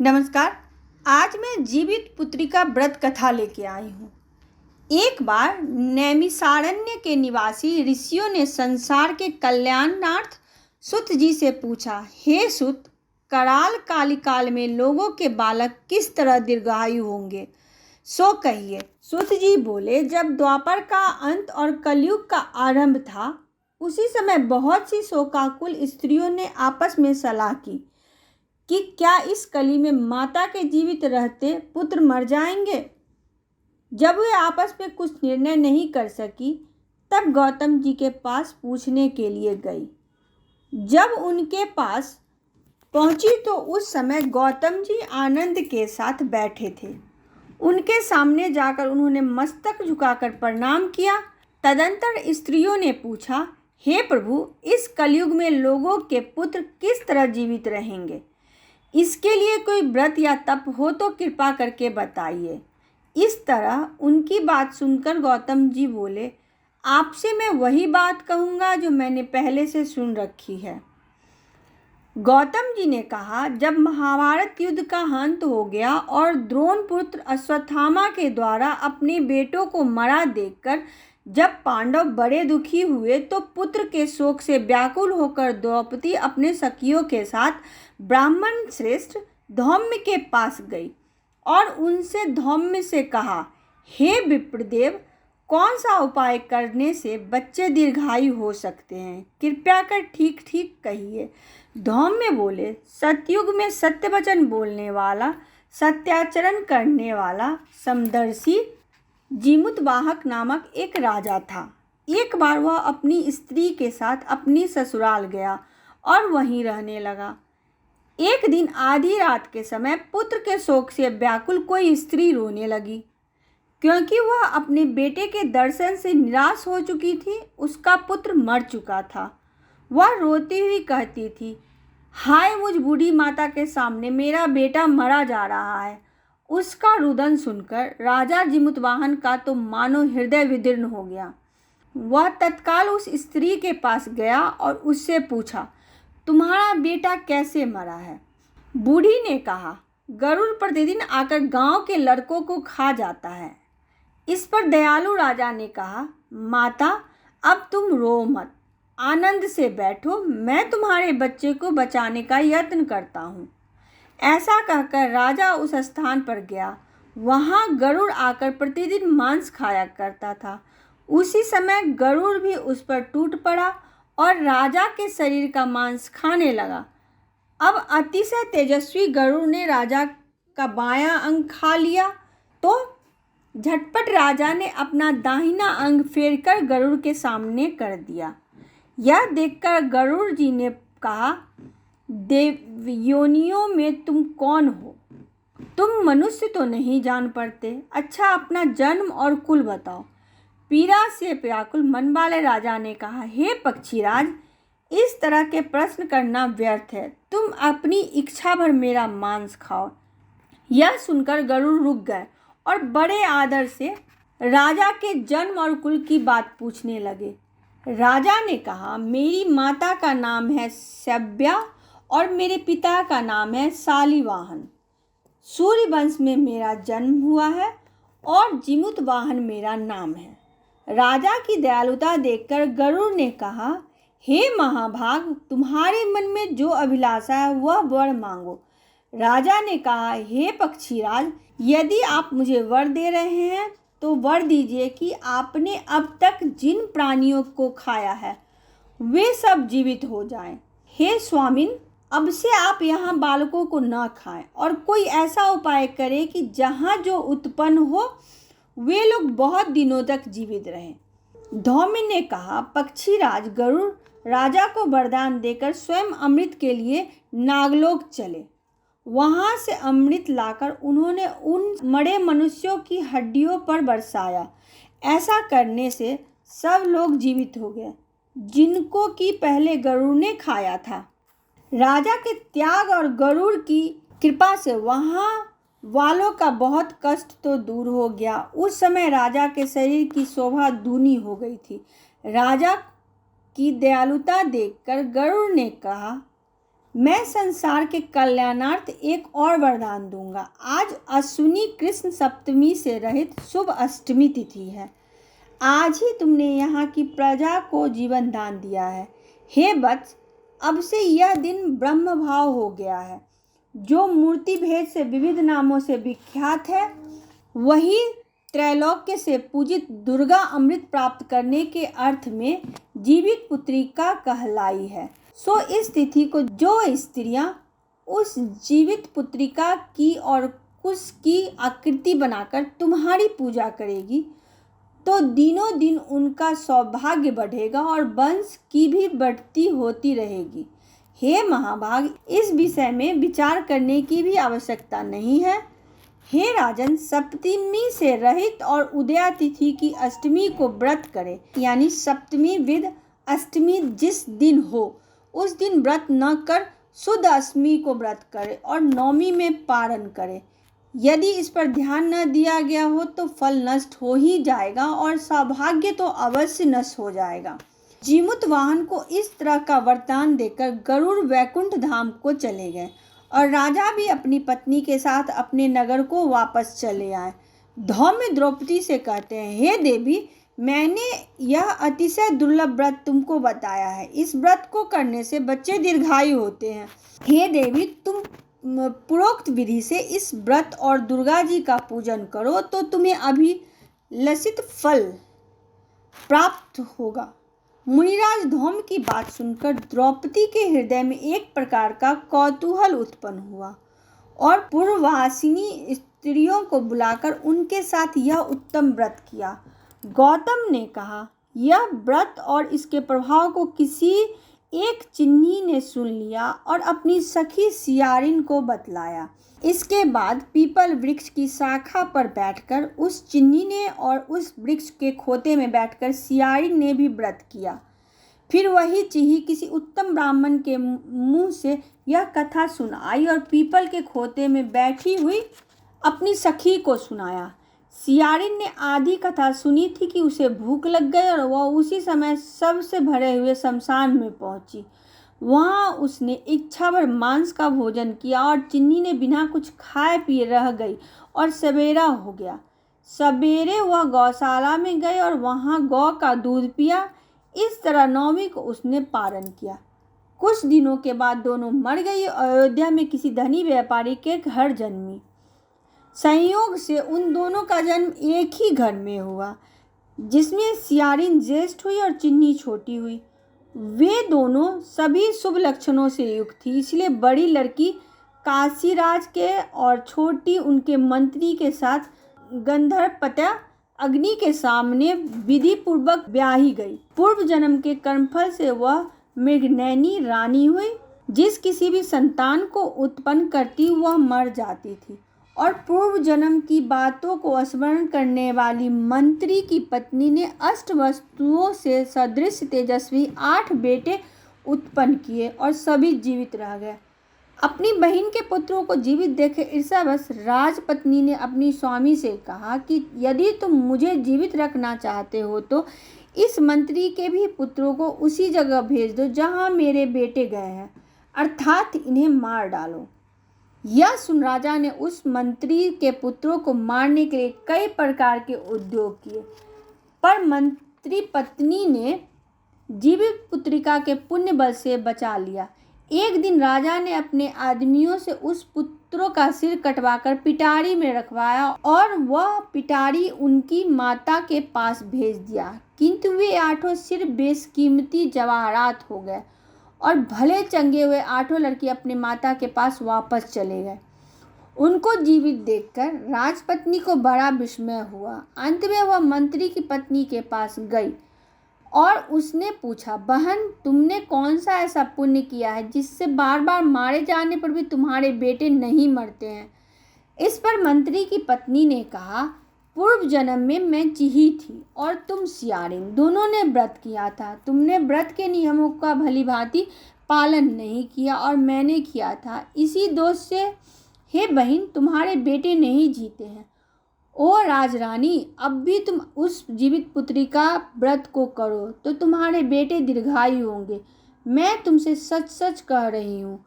नमस्कार। आज मैं जीवित पुत्री का व्रत कथा लेके आई हूँ। एक बार नैमिषारण्य के निवासी ऋषियों ने संसार के कल्याणार्थ सुत जी से पूछा, हे सुत, कराल कालिकाल में लोगों के बालक किस तरह दीर्घायु होंगे, सो कहिए। सुत जी बोले, जब द्वापर का अंत और कलयुग का आरंभ था, उसी समय बहुत सी शोकाकुल स्त्रियों ने आपस में सलाह की कि क्या इस कली में माता के जीवित रहते पुत्र मर जाएंगे। जब वे आपस में कुछ निर्णय नहीं कर सकी, तब गौतम जी के पास पूछने के लिए गई। जब उनके पास पहुंची तो उस समय गौतम जी आनंद के साथ बैठे थे। उनके सामने जाकर उन्होंने मस्तक झुकाकर प्रणाम किया। तदंतर स्त्रियों ने पूछा, हे प्रभु, इस कलयुग में लोगों के पुत्र किस तरह जीवित रहेंगे? इसके लिए कोई व्रत या तप हो तो कृपा करके बताइए। इस तरह उनकी बात सुनकर गौतम जी बोले, आपसे मैं वही बात कहूँगा जो मैंने पहले से सुन रखी है। गौतम जी ने कहा, जब महाभारत युद्ध का अंत हो गया और द्रोण पुत्र अश्वत्थामा के द्वारा अपने बेटों को मरा देखकर जब पांडव बड़े दुखी हुए, तो पुत्र के शोक से व्याकुल होकर द्रौपदी अपने सखियों के साथ ब्राह्मण श्रेष्ठ धौम्य के पास गई और उनसे धौम्य से कहा, हे विप्रदेव, कौन सा उपाय करने से बच्चे दीर्घायु हो सकते हैं? कृपया कर ठीक ठीक कहिए। धौम्य बोले, सतयुग में सत्य वचन बोलने वाला, सत्याचरण करने वाला समदर्शी जीमूतवाहक नामक एक राजा था। एक बार वह अपनी स्त्री के साथ अपनी ससुराल गया और वहीं रहने लगा। एक दिन आधी रात के समय पुत्र के शोक से व्याकुल कोई स्त्री रोने लगी, क्योंकि वह अपने बेटे के दर्शन से निराश हो चुकी थी। उसका पुत्र मर चुका था। वह रोती हुई कहती थी, हाय मुझ बूढ़ी माता के सामने मेरा बेटा मरा जा रहा है। उसका रुदन सुनकर राजा जीमूतवाहन का तो मानो हृदय विदीर्ण हो गया। वह तत्काल उस स्त्री के पास गया और उससे पूछा, तुम्हारा बेटा कैसे मरा है? बूढ़ी ने कहा, गरुड़ प्रतिदिन आकर गांव के लड़कों को खा जाता है। इस पर दयालु राजा ने कहा, माता, अब तुम रो मत, आनंद से बैठो, मैं तुम्हारे बच्चे को बचाने का यत्न करता हूँ। ऐसा कहकर राजा उस स्थान पर गया। वहाँ गरुड़ आकर प्रतिदिन मांस खाया करता था। उसी समय गरुड़ भी उस पर टूट पड़ा और राजा के शरीर का मांस खाने लगा। अब अतिशय तेजस्वी गरुड़ ने राजा का बायां अंग खा लिया तो झटपट राजा ने अपना दाहिना अंग फेरकर गरुड़ के सामने कर दिया। यह देखकर गरुड़ जी ने कहा, देवयोनियों में तुम कौन हो? तुम मनुष्य तो नहीं जान पड़ते। अच्छा, अपना जन्म और कुल बताओ। पीड़ा से व्याकुल मन वाले राजा ने कहा, हे पक्षीराज, इस तरह के प्रश्न करना व्यर्थ है। तुम अपनी इच्छा भर मेरा मांस खाओ। यह सुनकर गरुड़ रुक गए और बड़े आदर से राजा के जन्म और कुल की बात पूछने लगे। राजा ने कहा, मेरी माता का नाम है सभ्या और मेरे पिता का नाम है शालिवाहन। सूर्य वंश में मेरा जन्म हुआ है और जीमूतवाहन मेरा नाम है। राजा की दयालुता देखकर गरुड़ ने कहा, हे महाभाग, तुम्हारे मन में जो अभिलाषा है वह वर मांगो। राजा ने कहा, हे पक्षीराज, यदि आप मुझे वर दे रहे हैं तो वर दीजिए कि आपने अब तक जिन प्राणियों को खाया है वे सब जीवित हो जाएं। हे स्वामिन, अब से आप यहाँ बालकों को न खाएं और कोई ऐसा उपाय करें कि जहाँ जो उत्पन्न हो वे लोग बहुत दिनों तक जीवित रहें। धौम्य ने कहा, पक्षीराज गरुड़ राजा को वरदान देकर स्वयं अमृत के लिए नागलोक चले। वहाँ से अमृत लाकर उन्होंने उन मरे मनुष्यों की हड्डियों पर बरसाया। ऐसा करने से सब लोग जीवित हो गए जिनको कि पहले गरुड़ ने खाया था। राजा के त्याग और गरुड़ की कृपा से वहाँ वालों का बहुत कष्ट तो दूर हो गया। उस समय राजा के शरीर की शोभा दूनी हो गई थी। राजा की दयालुता देखकर गरुड़ ने कहा, मैं संसार के कल्याणार्थ एक और वरदान दूंगा। आज अश्विनी कृष्ण सप्तमी से रहित शुभ अष्टमी तिथि है। आज ही तुमने यहाँ की प्रजा को जीवन दान दिया है। हे वत्स, अब से यह दिन ब्रह्म भाव हो गया है। जो मूर्ति भेद से विविध नामों से विख्यात है, वही त्रैलोक्य से पूजित दुर्गा अमृत प्राप्त करने के अर्थ में जीवित पुत्रिका कहलाई है। सो इस तिथि को जो स्त्रियां उस जीवित पुत्रिका की और कुश की आकृति बनाकर तुम्हारी पूजा करेगी, तो दिनों दिन उनका सौभाग्य बढ़ेगा और वंश की भी बढ़ती होती रहेगी। हे महाभाग, इस विषय में विचार करने की भी आवश्यकता नहीं है। हे राजन, सप्तमी से रहित और उदया तिथि की अष्टमी को व्रत करें, यानी सप्तमी विद अष्टमी जिस दिन हो उस दिन व्रत न कर शुद्ध अष्टमी को व्रत करे और नवमी में पारण करे। यदि इस पर ध्यान न दिया गया हो तो फल नष्ट हो ही जाएगा और सौभाग्य तो अवश्य नष्ट हो जाएगा। जीमूत वाहन को इस तरह का वरदान देकर गरुड़ वैकुंठ धाम को चले गए और राजा भी अपनी पत्नी के साथ अपने नगर को वापस चले आए। धौम्य द्रौपदी से कहते हैं, हे देवी, मैंने यह अतिशय दुर्लभ व्रत तुमको बताया है। इस व्रत को करने से बच्चे दीर्घायु होते हैं। हे देवी, तुम पूर्वोक्त विधि से इस व्रत और दुर्गा जी का पूजन करो तो तुम्हें अभिलषित फल प्राप्त होगा। मुनिराज धौम्य की बात सुनकर द्रौपदी के हृदय में एक प्रकार का कौतूहल उत्पन्न हुआ और पूर्ववासिनी स्त्रियों को बुलाकर उनके साथ यह उत्तम व्रत किया। गौतम ने कहा, यह व्रत और इसके प्रभाव को किसी एक चिन्नी ने सुन लिया और अपनी सखी सियारिन को बतलाया। इसके बाद पीपल वृक्ष की शाखा पर बैठकर उस चिन्नी ने और उस वृक्ष के खोते में बैठकर सियारिन ने भी व्रत किया। फिर वही चिही किसी उत्तम ब्राह्मण के मुंह से यह कथा सुनाई और पीपल के खोते में बैठी हुई अपनी सखी को सुनाया। सियारिन ने आधी कथा सुनी थी कि उसे भूख लग गई और वह उसी समय सबसे भरे हुए शमशान में पहुंची। वहां उसने इच्छा भर मांस का भोजन किया और चिन्नी ने बिना कुछ खाए पिए रह गई और सवेरा हो गया। सवेरे वह गौशाला में गई और वहां गौ का दूध पिया। इस तरह नवमी को उसने पारण किया। कुछ दिनों के बाद दोनों मर गई। अयोध्या में किसी धनी व्यापारी के घर जन्मी। संयोग से उन दोनों का जन्म एक ही घर में हुआ, जिसमें सियारिन ज्येष्ठ हुई और चिन्नी छोटी हुई। वे दोनों सभी शुभ लक्षणों से युक्त थी, इसलिए बड़ी लड़की काशीराज के और छोटी उनके मंत्री के साथ गंधर्वपत्या अग्नि के सामने विधि पूर्वक ब्याही गई। पूर्व जन्म के कर्मफल से वह मृगनयनी रानी हुई। जिस किसी भी संतान को उत्पन्न करती वह मर जाती थी और पूर्व जन्म की बातों को स्मरण करने वाली मंत्री की पत्नी ने अष्ट वस्तुओं से सदृश तेजस्वी 8 बेटे उत्पन्न किए और सभी जीवित रह गए। अपनी बहन के पुत्रों को जीवित देखे ईर्ष्यावश राजपत्नी ने अपनी स्वामी से कहा कि यदि तुम मुझे जीवित रखना चाहते हो तो इस मंत्री के भी पुत्रों को उसी जगह भेज दो जहाँ मेरे बेटे गए हैं, अर्थात इन्हें मार डालो। यह सुन राजा ने उस मंत्री के पुत्रों को मारने के लिए कई प्रकार के उद्योग किए, पर मंत्री पत्नी ने जीवित पुत्रिका के पुण्य बल से बचा लिया। एक दिन राजा ने अपने आदमियों से उस पुत्रों का सिर कटवाकर पिटारी में रखवाया और वह पिटारी उनकी माता के पास भेज दिया, किंतु वे 8 सिर बेशकीमती जवाहरात हो गए और भले चंगे हुए 8 लड़की अपने माता के पास वापस चले गए। उनको जीवित देखकर राजपत्नी को बड़ा विस्मय हुआ। अंत में वह मंत्री की पत्नी के पास गई और उसने पूछा, बहन, तुमने कौन सा ऐसा पुण्य किया है जिससे बार बार मारे जाने पर भी तुम्हारे बेटे नहीं मरते हैं? इस पर मंत्री की पत्नी ने कहा, पूर्व जन्म में मैं चिही थी और तुम सियारिन, दोनों ने व्रत किया था। तुमने व्रत के नियमों का भली भांति पालन नहीं किया और मैंने किया था। इसी दोष से हे बहन, तुम्हारे बेटे नहीं जीते हैं। ओ राजरानी, अब भी तुम उस जीवित पुत्री का व्रत को करो तो तुम्हारे बेटे दीर्घायु होंगे। मैं तुमसे सच सच कह रही हूँ।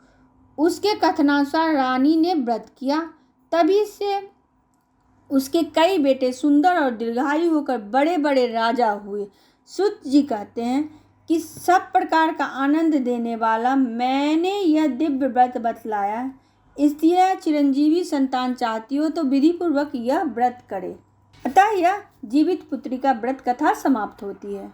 उसके कथनानुसार रानी ने व्रत किया, तभी से उसके कई बेटे सुंदर और दीर्घायु होकर बड़े बड़े राजा हुए। सूत जी कहते हैं कि सब प्रकार का आनंद देने वाला मैंने यह दिव्य व्रत बतलाया। स्त्रियां चिरंजीवी संतान चाहती हो तो विधि पूर्वक यह व्रत करे। अतः यह जीवित पुत्री का व्रत कथा समाप्त होती है।